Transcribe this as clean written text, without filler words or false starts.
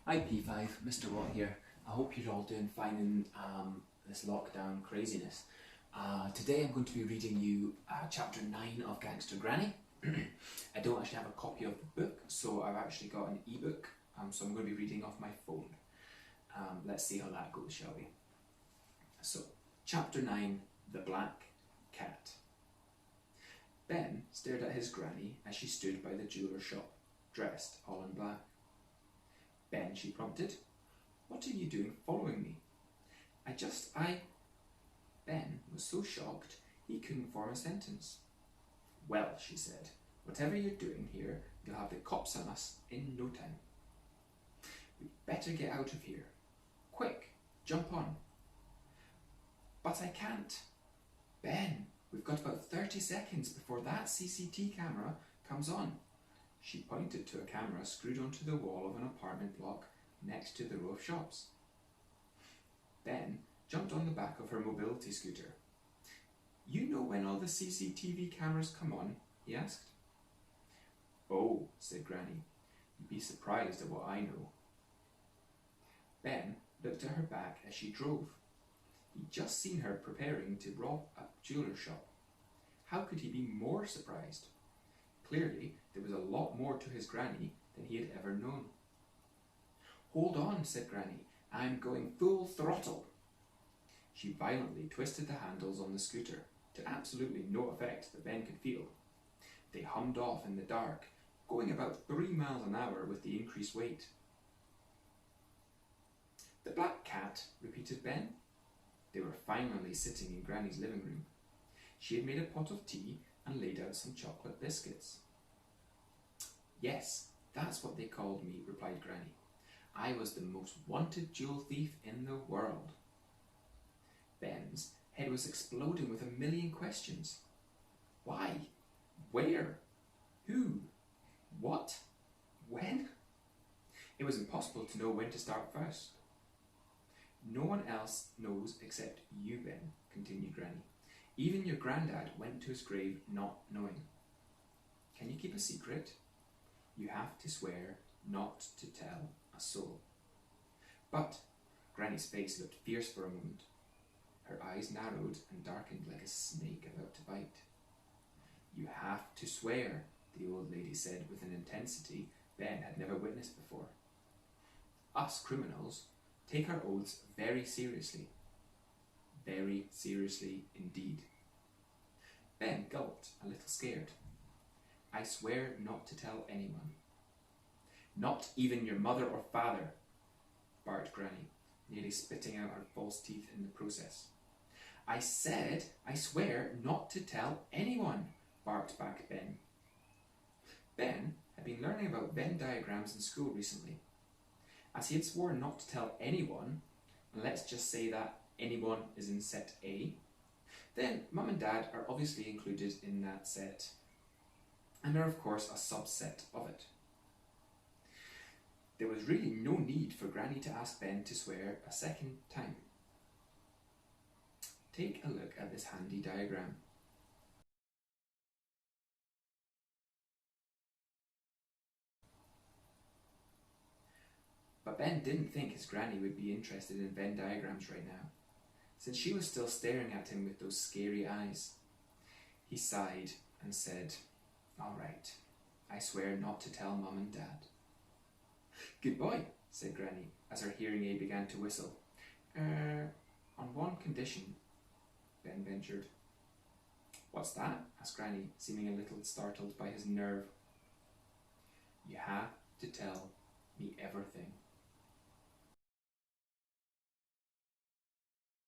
Hi P5, Mr. Watt here. I hope you're all doing fine in this lockdown craziness. Today I'm going to be reading you chapter 9 of Gangsta Granny. I don't actually have a copy of the book, so I've actually got an ebook, so I'm going to be reading off my phone. Let's see how that goes, shall we? So, chapter 9, The Black Cat. Ben stared at his granny as she stood by the jeweller's shop, dressed all in black. Ben, she prompted, "What are you doing following me?" Ben was so shocked he couldn't form a sentence. "Well," she said, "whatever you're doing here, you'll have the cops on us in no time. We'd better get out of here. Quick, jump on." "But I can't." "Ben, we've got about 30 seconds before that CCTV camera comes on." She pointed to a camera screwed onto the wall of an apartment block next to the row of shops. Ben jumped on the back of her mobility scooter. "You know when all the CCTV cameras come on?" he asked. "Oh," said Granny, "you'd be surprised at what I know." Ben looked at her back as she drove. He'd just seen her preparing to rob a jeweller's shop. How could he be more surprised? Clearly, there was a lot more to his granny than he had ever known. "Hold on," said Granny. "I'm going full throttle." She violently twisted the handles on the scooter, to absolutely no effect that Ben could feel. They hummed off in the dark, going about 3 miles an hour with the increased weight. "The black cat," repeated Ben. They were finally sitting in Granny's living room. She had made a pot of tea and laid out some chocolate biscuits. "Yes, that's what they called me," replied Granny. "I was the most wanted jewel thief in the world." Ben's head was exploding with a million questions. Why? Where? Who? What? When? It was impossible to know when to start first. "No one else knows except you, Ben," continued Granny. "Even your granddad went to his grave not knowing. Can you keep a secret? You have to swear not to tell a soul." "But," Granny's face looked fierce for a moment. Her eyes narrowed and darkened like a snake about to bite. "You have to swear," the old lady said with an intensity Ben had never witnessed before. "Us criminals take our oaths very seriously. Very seriously indeed." Ben gulped, a little scared. "I swear not to tell anyone." "Not even your mother or father," barked Granny, nearly spitting out her false teeth in the process. "I said I swear not to tell anyone," barked back Ben. Ben had been learning about Venn diagrams in school recently. As he had sworn not to tell anyone, and let's just say that anyone is in set A, then Mum and Dad are obviously included in that set, and are of course a subset of it. There was really no need for Granny to ask Ben to swear a second time. Take a look at this handy diagram. But Ben didn't think his Granny would be interested in Venn diagrams right now, since she was still staring at him with those scary eyes. He sighed and said, "All right, I swear not to tell Mum and Dad." "Good boy," said Granny, as her hearing aid began to whistle. On one condition," Ben ventured. "What's that?" asked Granny, seeming a little startled by his nerve. "You have to tell me everything."